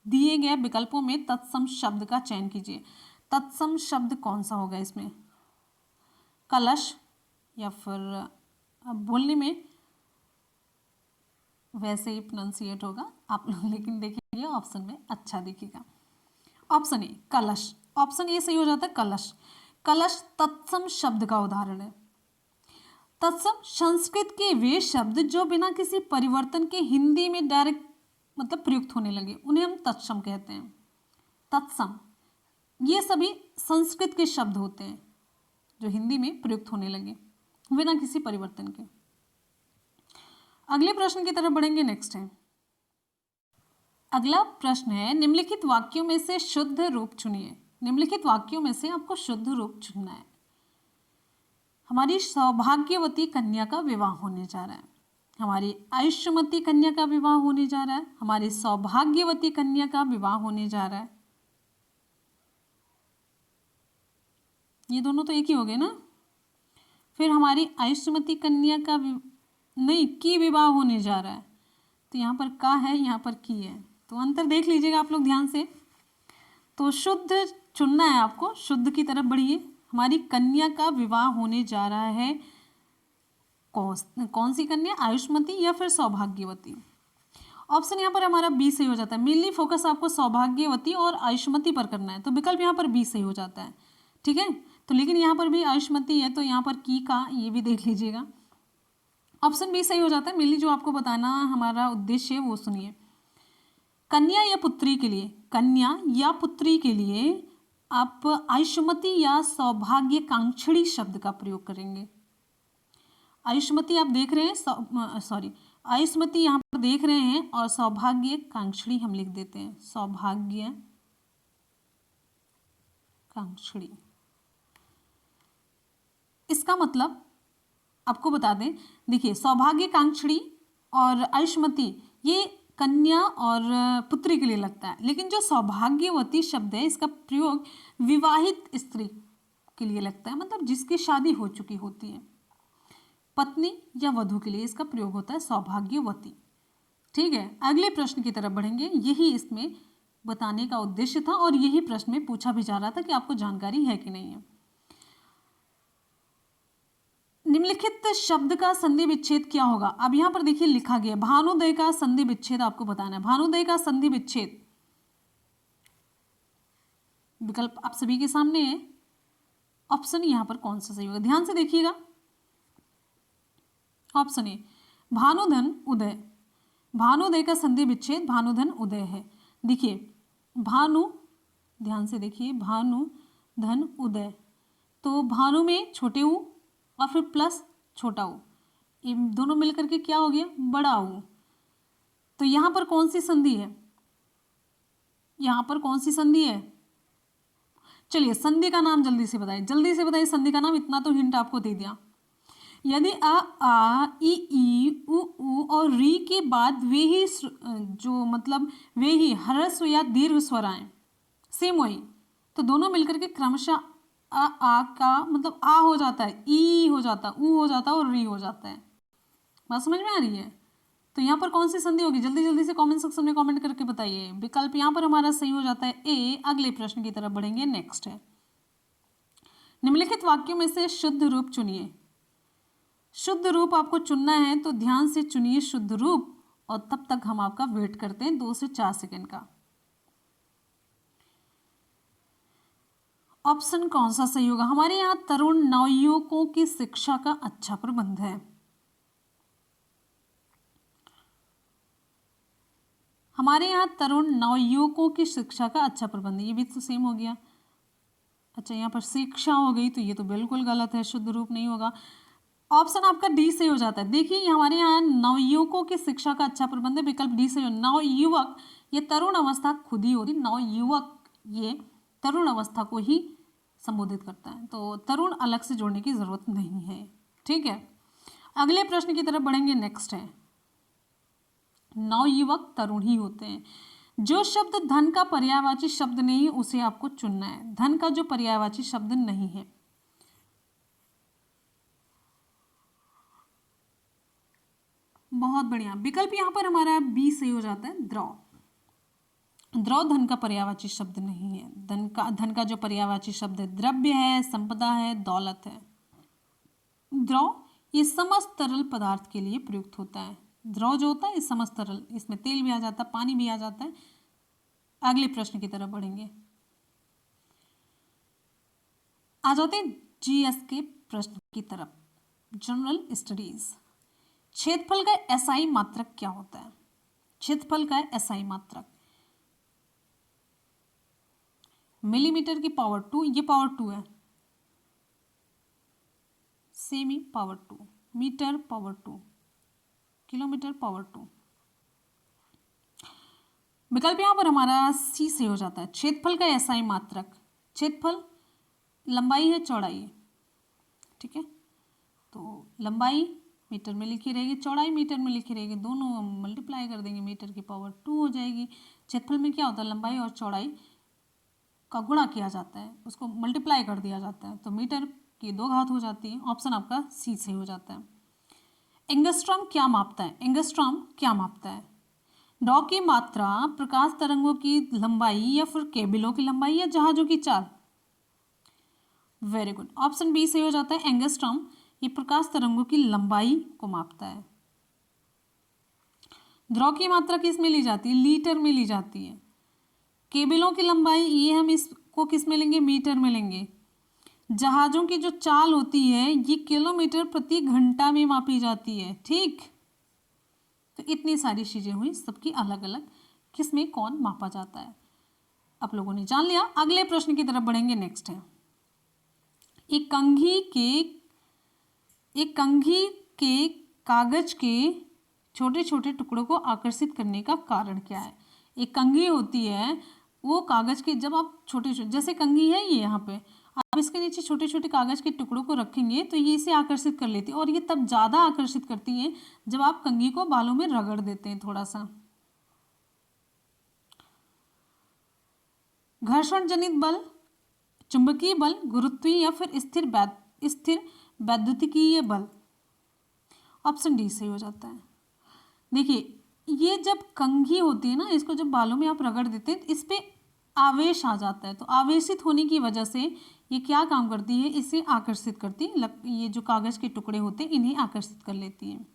दिए गए विकल्पों में तत्सम शब्द का चयन कीजिए। तत्सम शब्द कौन सा होगा इसमें, कलश या फिर अब बोलने में वैसे ही प्रोनाउंसिएट होगा आप लोग, लेकिन देखिए ऑप्शन में अच्छा दिखेगा। ऑप्शन ए कलश, ऑप्शन ए सही हो जाता है कलश। कलश तत्सम शब्द का उदाहरण है। तत्सम संस्कृत के वे शब्द जो बिना किसी परिवर्तन के हिंदी में डायरेक्ट मतलब प्रयुक्त होने लगे उन्हें हम तत्सम कहते हैं। तत्सम ये सभी संस्कृत के शब्द होते हैं जो हिंदी में प्रयुक्त होने लगे बिना किसी परिवर्तन के। अगले प्रश्न की तरफ बढ़ेंगे, नेक्स्ट है। अगला प्रश्न है, निम्नलिखित वाक्यों में से शुद्ध रूप चुनिए। निम्नलिखित वाक्यों में से आपको शुद्ध रूप चुनना है। हमारी सौभाग्यवती कन्या का विवाह होने जा रहा है, हमारी आयुष्यमती कन्या का विवाह होने जा रहा है, हमारी सौभाग्यवती कन्या का विवाह होने जा रहा है। ये दोनों तो एक ही हो गए ना। फिर हमारी आयुष्यमती कन्या का नहीं की विवाह होने जा रहा है, तो यहाँ पर का है, यहाँ पर की है। तो अंतर देख लीजिएगा आप लोग ध्यान से। तो शुद्ध चुनना है आपको, शुद्ध की तरफ बढ़िए। हमारी कन्या का विवाह होने जा रहा है, कौन सी कन्या, आयुष्मती या फिर सौभाग्यवती। ऑप्शन यहाँ पर हमारा बी सही हो जाता है। मेनली फोकस आपको सौभाग्यवती और आयुष्मती पर करना है, तो विकल्प यहाँ पर बी सही हो जाता है। ठीक है, तो लेकिन यहाँ पर भी आयुष्मती है, तो यहाँ पर की का ये भी देख लीजिएगा। ऑप्शन बी सही हो जाता है। मेनली जो आपको बताना हमारा उद्देश्य है वो सुनिए। कन्या या पुत्री के लिए, कन्या या पुत्री के लिए आप आयुष्मती या सौभाग्यकांक्षी शब्द का प्रयोग करेंगे। आयुष्मती आप देख रहे हैं, सॉरी, आयुष्मती यहाँ पर देख रहे हैं और सौभाग्यकांक्षी हम लिख देते हैं, सौभाग्यकांक्षी। इसका मतलब आपको बता दें, देखिए सौभाग्यकांक्षी और आयुष्मती ये कन्या और पुत्री के लिए लगता है, लेकिन जो सौभाग्यवती शब्द है इसका प्रयोग विवाहित स्त्री के लिए लगता है, मतलब जिसकी शादी हो चुकी होती है, पत्नी या वधू के लिए इसका प्रयोग होता है सौभाग्यवती। ठीक है, अगले प्रश्न की तरफ बढ़ेंगे। यही इसमें बताने का उद्देश्य था और यही प्रश्न में पूछा भी जा रहा था कि आपको जानकारी है कि नहीं है। निम्नलिखित शब्द का संधि विच्छेद क्या होगा। अब यहां पर देखिए लिखा गया भानुदय का संधि विच्छेद आपको बताना है। भानुदय का संधि विच्छेद विकल्प आप सभी के सामने है। ऑप्शन यहां पर कौन सा सही होगा, ध्यान से देखिएगा। ऑप्शन ए भानुधन उदय, भानुदय का संधि विच्छेद भानुधन उदय है। देखिए भानु, ध्यान से देखिए, भानु धन उदय, तो भानु में छोटे ऊ और फिर प्लस छोटा ऊ, ये दोनों मिलकर के क्या हो गया, बड़ा ऊ। तो यहाँ पर कौन सी संधि है, यहाँ पर कौन सी संधि है, चलिए संधि का नाम जल्दी से बताइए, जल्दी से बताइए संधि का नाम। इतना तो हिंट आपको दे दिया। यदि आ ई उ और री के बाद वे ही जो मतलब वे ही ह्रस्व या दीर्घ स्वर आए, सेम वही, तो दोनों मिलकर के क्रमशः आ का मतलब आ हो जाता है, ई हो जाता है, ऊ हो जाता है और री हो जाता है। बात समझ में आ रही है। तो यहाँ पर कौन सी संधि होगी, जल्दी जल्दी से कमेंट सेक्शन में कमेंट करके बताइए। विकल्प यहाँ पर हमारा सही हो जाता है ए। अगले प्रश्न की तरफ बढ़ेंगे। नेक्स्ट है, निम्नलिखित वाक्यों में से शुद्ध रूप चुनिए। शुद्ध रूप आपको चुनना है, तो ध्यान से चुनिए शुद्ध रूप, और तब तक हम आपका वेट करते हैं 2 से 4 सेकंड का। ऑप्शन कौन सा सही होगा, हमारे यहाँ तरुण नवयुवकों की शिक्षा का अच्छा प्रबंध है। हमारे यहाँ तरुण नवयुवकों की शिक्षा का अच्छा प्रबंध, ये भी तो सेम हो गया। अच्छा यहाँ पर शिक्षा हो गई, तो ये तो बिल्कुल गलत है, शुद्ध रूप नहीं होगा। ऑप्शन आपका डी से हो जाता है। देखिए ये हमारे यहाँ नवयुवकों की शिक्षा का अच्छा प्रबंध है, विकल्प डी से हो। नवयुवक ये तरुण अवस्था खुद ही होती, नवयुवक ये तरुण अवस्था को ही संबोधित करता है, तो तरुण अलग से जोड़ने की जरूरत नहीं है। ठीक है, अगले प्रश्न की तरफ बढ़ेंगे। नेक्स्ट है, नवयुवक तरुण ही होते हैं। जो शब्द धन का पर्यायवाची शब्द नहीं है उसे आपको चुनना है। धन का जो पर्यायवाची शब्द नहीं है, बहुत बढ़िया। विकल्प यहाँ पर हमारा बी सही हो जाता है, द्रव। द्रव धन का पर्यायवाची शब्द नहीं है। धन का जो पर्यायवाची शब्द है द्रव्य है, संपदा है, दौलत है। द्रव ये समस्त तरल पदार्थ के लिए प्रयुक्त होता है। द्रव जो होता है ये समस्त तरल, इसमें तेल भी आ जाता है, पानी भी आ जाता है। अगले प्रश्न की तरफ बढ़ेंगे। आ जाते हैं जीएस के प्रश्न की तरफ, जनरल स्टडीज। क्षेत्रफल का एसआई मात्रक क्या होता है। क्षेत्रफल का एसआई मात्रक मिलीमीटर की पावर 2, ये पावर 2 है, सेमी power 2, metre power 2, kilometre power 2। विकल्प यहां पर हमारा सी से हो जाता है। क्षेत्रफल का एसआई मात्रक, क्षेत्रफल लंबाई है चौड़ाई है, ठीक है, तो लंबाई मीटर में लिखी रहेगी, चौड़ाई मीटर में लिखी रहेगी, दोनों मल्टीप्लाई कर देंगे, मीटर की पावर 2 हो जाएगी। क्षेत्रफल में क्या होता है, लंबाई और चौड़ाई का गुणा किया जाता है, उसको मल्टीप्लाई कर दिया जाता है, तो मीटर की 2 घात हो जाती है। ऑप्शन आपका सी से हो जाता है। एंगस्ट्रॉम क्या मापता है। एंगस्ट्रॉम क्या मापता है, डॉ की मात्रा प्रकाश तरंगों की लंबाई या फिर केबलों की लंबाई या जहाजों की चाल। वेरी गुड, ऑप्शन बी सही हो जाता है, एंगस्ट्रॉम। ये प्रकाश तरंगों की लंबाई को मापता है। द्रव की मात्रा किस में ली जाती है? लीटर में ली जाती है। केबलों की लंबाई ये हम इसको किस में लेंगे? मीटर में लेंगे। जहाजों की जो चाल होती है ये किलोमीटर प्रति घंटा में मापी जाती है। ठीक, तो इतनी सारी चीजें हुई, सबकी अलग अलग किस में कौन मापा जाता है, आप लोगों ने जान लिया। अगले प्रश्न की तरफ बढ़ेंगे। नेक्स्ट है, एक कंघी के कागज के छोटे छोटे टुकड़ों को आकर्षित करने का कारण क्या है? एक कंघी होती है, वो कागज के, जब आप छोटे छोटे, जैसे कंघी है ये यहाँ पे, आप इसके नीचे छोटे छोटे कागज के टुकड़ों को रखेंगे तो ये इसे आकर्षित कर लेती है, और ये तब ज़्यादा आकर्षित करती है जब आप कंघी को बालों में रगड़ देते हैं थोड़ा सा। घर्षण जनित बल, चुंबकीय बल, गुरुत्वीय या फिर स्थिर वैद्युतिकीय बल। ऑप्शन डी सही हो जाता है। देखिए, ये जब कंघी होती है ना, इसको जब बालों में आप रगड़ देते हैं, इस पे आवेश आ जाता है, तो आवेशित होने की वजह से ये क्या काम करती है? इसे आकर्षित करती है। ये जो कागज के टुकड़े होते हैं इन्हें आकर्षित कर लेती है,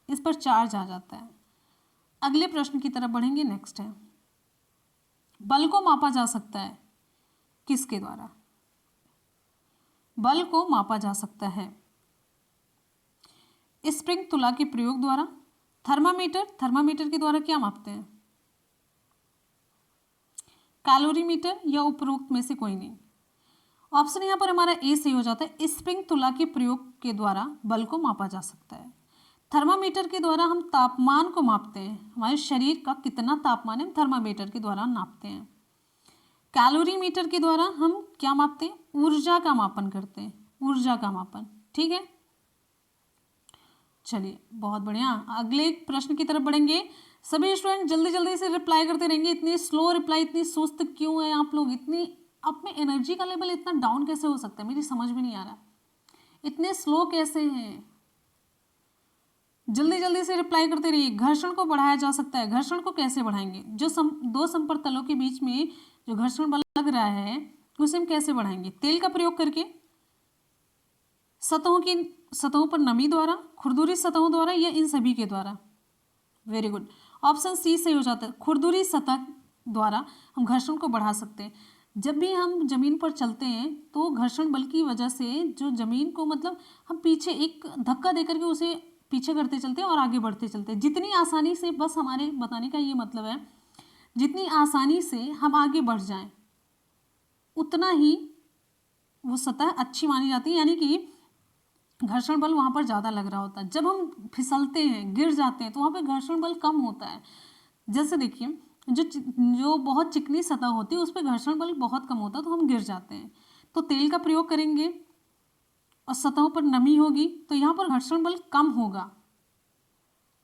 इस पर चार्ज आ जाता है। अगले प्रश्न की तरफ बढ़ेंगे। नेक्स्ट है, बल को मापा जा सकता है किसके द्वारा? बल को मापा जा सकता है स्प्रिंग तुला के प्रयोग द्वारा, थर्मामीटर के द्वारा क्या मापते हैं? कैलोरीमीटर या उपरोक्त में से कोई नहीं। ऑप्शन यहाँ पर हमारा ए सही हो जाता है, स्प्रिंग तुला के प्रयोग के द्वारा बल को मापा जा सकता है। थर्मामीटर के द्वारा हम तापमान को मापते हैं, हमारे शरीर का कितना तापमान है हम थर्मामीटर के द्वारा नापते हैं। कैलोरीमीटर के द्वारा हम क्या मापते हैं? ऊर्जा का मापन करते हैं, ऊर्जा का मापन। ठीक है, चलिए बहुत बढ़िया। अगले प्रश्न की तरफ बढ़ेंगे। सभी स्टूडेंट जल्दी जल्दी से रिप्लाई करते रहेंगे। इतनी स्लो रिप्लाई, इतनी सुस्त क्यों है आप लोग? इतनी आप में एनर्जी का लेवल इतना डाउन कैसे हो सकता है? मेरी समझ में नहीं आ रहा, इतने स्लो कैसे हैं? जल्दी जल्दी से रिप्लाई करते रहिए। घर्षण को बढ़ाया जा सकता है, घर्षण को कैसे बढ़ाएंगे? जो दो समपर तलों के बीच में जो घर्षण बल लग रहा है उसे हम कैसे बढ़ाएंगे? तेल का प्रयोग करके, सतहों पर नमी द्वारा, खुरदुरी सतहों द्वारा, या इन सभी के द्वारा? वेरी गुड, ऑप्शन सी सही हो जाता है। खुरदुरी सतह द्वारा हम घर्षण को बढ़ा सकते हैं। जब भी हम जमीन पर चलते हैं तो घर्षण बल की वजह से जो जमीन को, मतलब हम पीछे एक धक्का देकर के उसे पीछे करते चलते हैं और आगे बढ़ते चलते हैं। जितनी आसानी से, बस हमारे बताने का ये मतलब है, जितनी आसानी से हम आगे बढ़ जाएं उतना ही वो सतह अच्छी मानी जाती है, यानी कि घर्षण बल वहाँ पर ज़्यादा लग रहा होता है। जब हम फिसलते हैं, गिर जाते हैं, तो वहाँ पर घर्षण बल कम होता है। जैसे देखिए, जो बहुत चिकनी सतह होती है उस पर घर्षण बल बहुत कम होता है, तो हम गिर जाते हैं। तो तेल का प्रयोग करेंगे और सतहों पर नमी होगी तो यहाँ पर घर्षण बल कम होगा।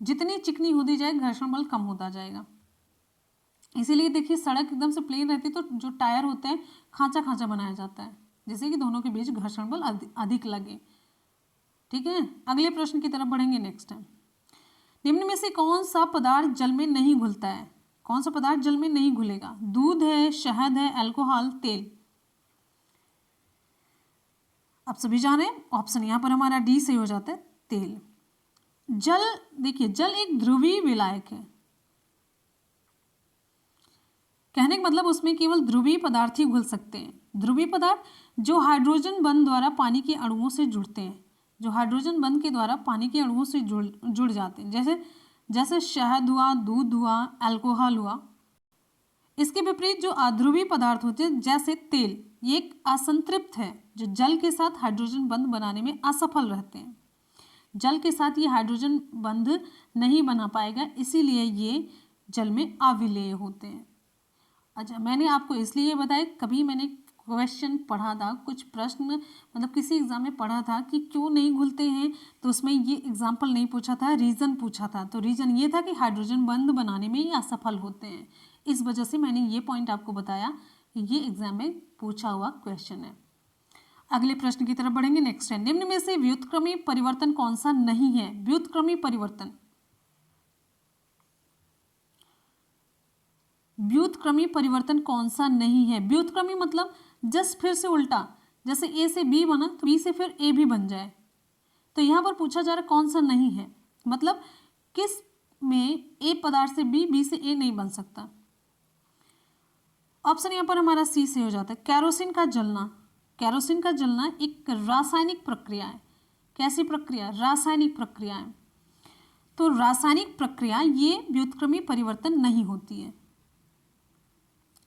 जितनी चिकनी होती जाए घर्षण बल कम होता जाएगा। इसीलिए देखिए, सड़क एकदम से प्लेन रहती है तो जो टायर होते हैं खांचा खांचा बनाया जाता है, जिससे कि दोनों के बीच घर्षण बल अधिक लगे। ठीक है, अगले प्रश्न की तरफ बढ़ेंगे। नेक्स्ट है, निम्न में से कौन सा पदार्थ जल में नहीं घुलता है? कौन सा पदार्थ जल में नहीं घुलेगा? दूध है, शहद है, अल्कोहल, तेल? आप सभी जान रहे हैं, ऑप्शन यहाँ पर हमारा डी सही हो जाता है, तेल। जल, देखिए, जल एक ध्रुवीय विलायक है। कहने का मतलब उसमें केवल ध्रुवीय पदार्थ ही घुल सकते हैं। ध्रुवीय पदार्थ जो हाइड्रोजन बंध द्वारा पानी के अणुओं से जुड़ते हैं, जो हाइड्रोजन बंध के द्वारा पानी के अणुओं से जुड़ जाते हैं, जैसे शहद हुआ, दूध हुआ, अल्कोहल हुआ। इसके विपरीत जो अध्रुवीय पदार्थ होते हैं जैसे तेल, ये एक असंतृप्त है जो जल के साथ हाइड्रोजन बंध बनाने में असफल रहते हैं। जल के साथ ये हाइड्रोजन बंध नहीं बना पाएगा, इसीलिए ये जल में अविलेय होते हैं। अच्छा, मैंने आपको इसलिए बताया, कभी मैंने क्वेश्चन पढ़ा था, कुछ प्रश्न मतलब किसी एग्जाम में पढ़ा था कि क्यों नहीं घुलते हैं, तो उसमें ये एग्जाम्पल नहीं पूछा था, रीज़न पूछा था। तो रीज़न ये था कि हाइड्रोजन बंध बनाने में ये असफल होते हैं। इस वजह से मैंने ये पॉइंट आपको बताया कि ये एग्जाम में पूछा हुआ क्वेश्चन है। अगले प्रश्न की तरफ बढ़ेंगे। नेक्स्ट है, निम्न में से व्युत्क्रमी परिवर्तन कौन सा नहीं है? व्युत्क्रमी परिवर्तन, व्युत्क्रमी परिवर्तन कौन सा नहीं है? व्युत्क्रमी मतलब जस्ट फिर से उल्टा, जैसे ए से बी बना तो बी से फिर ए भी बन जाए। तो यहाँ पर पूछा जा रहा है कौन सा नहीं है, मतलब किस में ए पदार्थ से बी से ए नहीं बन सकता। ऑप्शन यहाँ पर हमारा सी से हो जाता है। केरोसिन का जलना, केरोसिन का जलना एक रासायनिक प्रक्रिया है। कैसी प्रक्रिया? रासायनिक प्रक्रिया है। तो रासायनिक प्रक्रिया ये व्युत्क्रमी परिवर्तन नहीं होती है,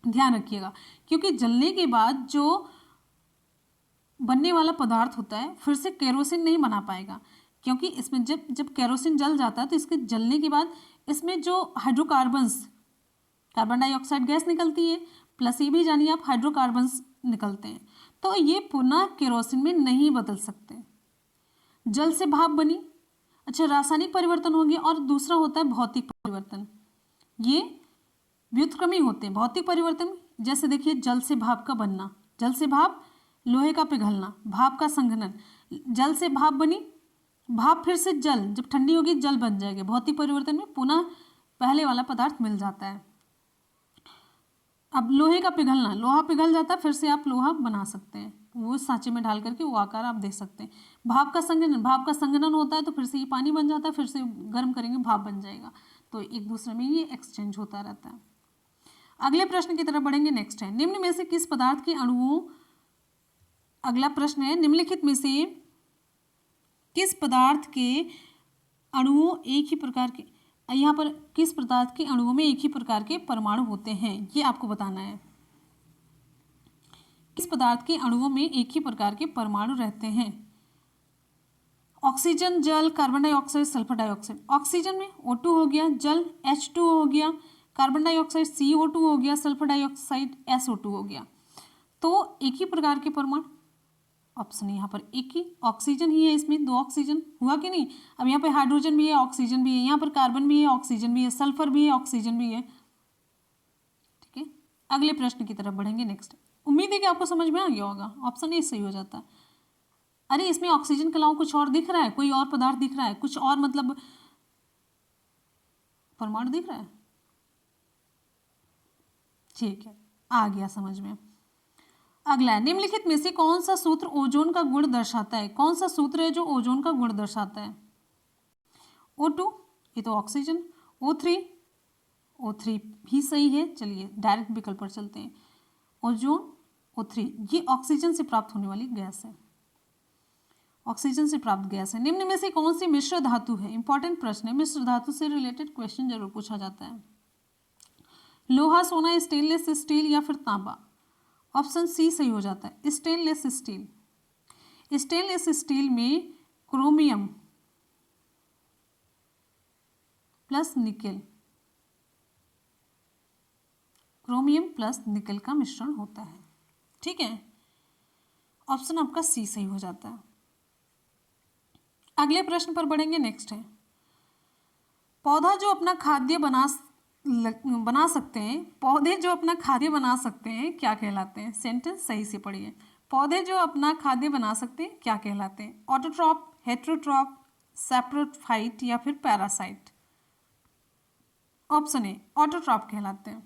ध्यान रखिएगा, क्योंकि जलने के बाद जो बनने वाला पदार्थ होता है फिर से केरोसिन नहीं बना पाएगा, क्योंकि इसमें जब केरोसिन जल जाता है तो इसके जलने के बाद इसमें जो हाइड्रोकार्बन्स, कार्बन डाइऑक्साइड गैस निकलती है, प्लस ये भी जानिए आप हाइड्रोकार्बन्स निकलते हैं, तो ये पुनः केरोसिन में नहीं बदल सकते। जल से भाप बनी, अच्छा रासायनिक परिवर्तन हो गया, और दूसरा होता है भौतिक परिवर्तन। ये व्युत्क्रमी होते हैं। भौतिक परिवर्तन जैसे देखिए जल से भाप का बनना, जल से भाप, लोहे का पिघलना, भाप का संघनन, जल से भाप बनी, भाप फिर से जल, जब ठंडी होगी जल बन जाएगी। भौतिक परिवर्तन में पुनः पहले वाला पदार्थ मिल जाता है। अब लोहे का पिघलना, लोहा पिघल जाता है, फिर से आप लोहा बना सकते हैं, वो सांचे में डाल करके वो आकार आप दे सकते हैं। भाप का संघनन, भाप का संघनन होता है तो फिर से ये पानी बन जाता है, फिर से गर्म करेंगे भाप बन जाएगा। तो एक दूसरे में ये एक्सचेंज होता रहता है। अगले प्रश्न की तरफ बढ़ेंगे। नेक्स्ट है, निम्न में से किस पदार्थ के अणुओं, अगला प्रश्न है, निम्नलिखित में से किस पदार्थ के अणुओं एक ही प्रकार के, यहाँ पर किस पदार्थ के अणुओं में एक ही प्रकार के परमाणु होते हैं, ये आपको बताना है। किस पदार्थ के अणुओं में एक ही प्रकार के परमाणु रहते हैं? ऑक्सीजन, जल, carbon dioxide, sulphur dioxide. Oxygen में O2 हो गया, जल H2O हो गया, कार्बन डाइऑक्साइड CO2 हो गया, सल्फर डाइऑक्साइड SO2 हो गया। तो एक ही प्रकार के परमाणु, ऑप्शन यहाँ पर एक ही, ऑक्सीजन ही है, इसमें दो ऑक्सीजन हुआ कि नहीं। अब यहाँ पे हाइड्रोजन भी है, ऑक्सीजन भी है, यहाँ पर कार्बन भी है, ऑक्सीजन भी है, सल्फर भी है, ऑक्सीजन भी है। ठीक है, अगले प्रश्न की तरफ बढ़ेंगे। नेक्स्ट, उम्मीद है कि आपको समझ में आ गया होगा, ऑप्शन ए सही हो जाता है। अरे इसमें ऑक्सीजन के अलावा कुछ और दिख रहा है, कोई और पदार्थ दिख रहा है, कुछ और मतलब परमाणु दिख रहा है? ठीक है, आ गया समझ में। अगला है, निम्नलिखित में से कौन सा सूत्र ओजोन का गुण दर्शाता है? कौन सा सूत्र है जो ओजोन का गुण दर्शाता है? O2, ये तो ऑक्सीजन। O3 भी सही है, चलिए डायरेक्ट विकल्प पर चलते हैं। ओजोन O3 ये ऑक्सीजन से प्राप्त होने वाली गैस है, ऑक्सीजन से प्राप्त गैस है। निम्न में से कौन सी मिश्र धातु है? इंपॉर्टेंट प्रश्न है, मिश्र धातु से रिलेटेड क्वेश्चन जरूर पूछा जाता है। लोहा, सोना, स्टेनलेस स्टील या फिर तांबा? ऑप्शन सी सही हो जाता है, स्टेनलेस स्टील। स्टेनलेस स्टील में chromium plus nickel, chromium plus nickel का मिश्रण होता है। ठीक है, ऑप्शन आपका सी सही हो जाता है। अगले प्रश्न पर बढ़ेंगे। नेक्स्ट है, पौधा जो अपना खाद्य बना सकते हैं, पौधे जो अपना खाद्य बना सकते हैं क्या कहलाते हैं? सेंटेंस सही से पढ़िए। पौधे जो अपना खाद्य बना सकते हैं क्या कहलाते हैं? ऑटोट्रॉप, हेटेरोट्रॉप, सैप्रोफाइट या फिर पैरासाइट? ऑप्शन ए ऑटोट्रॉप कहलाते हैं।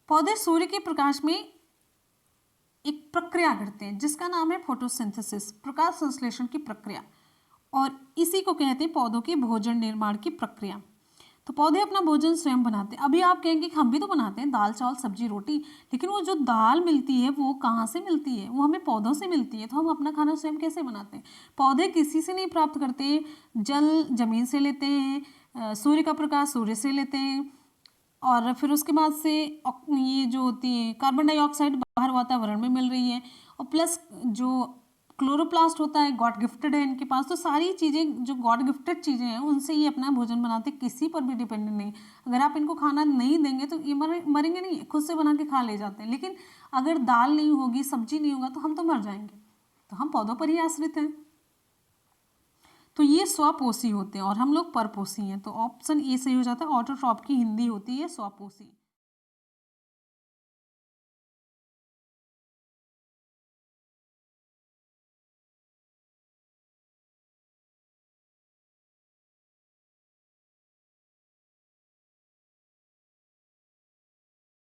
पौधे सूर्य के प्रकाश में एक प्रक्रिया करते हैं जिसका नाम है फोटोसिंथेसिस, प्रकाश संश्लेषण की प्रक्रिया, और इसी को कहते हैं पौधों के भोजन निर्माण की प्रक्रिया। तो पौधे अपना भोजन स्वयं बनाते हैं। अभी आप कहेंगे कि हम भी तो बनाते हैं, दाल चावल सब्जी रोटी, लेकिन वो जो दाल मिलती है वो कहाँ से मिलती है? वो हमें पौधों से मिलती है। तो हम अपना खाना स्वयं कैसे बनाते हैं? पौधे किसी से नहीं प्राप्त करते, जल जमीन से लेते हैं, सूर्य का प्रकाश सूर्य से लेते हैं, और फिर उसके बाद से ये जो होती है कार्बन डाइऑक्साइड बाहर वातावरण में मिल रही है, और प्लस जो क्लोरोप्लास्ट होता है गॉड गिफ्टेड है इनके पास। तो सारी चीज़ें जो गॉड गिफ्टेड चीज़ें हैं उनसे ये अपना भोजन बनाते, किसी पर भी डिपेंडेंट नहीं। अगर आप इनको खाना नहीं देंगे तो ये मरेंगे नहीं, खुद से बना के खा ले जाते हैं। लेकिन अगर दाल नहीं होगी, सब्जी नहीं होगा तो हम तो मर जाएंगे। तो हम पौधों पर ही आश्रित हैं। तो ये स्वपोषी होते हैं और हम लोग परपोषी हैं। तो ऑप्शन ए सही हो जाता है। ऑटोट्रॉप की हिंदी होती है स्वपोषी।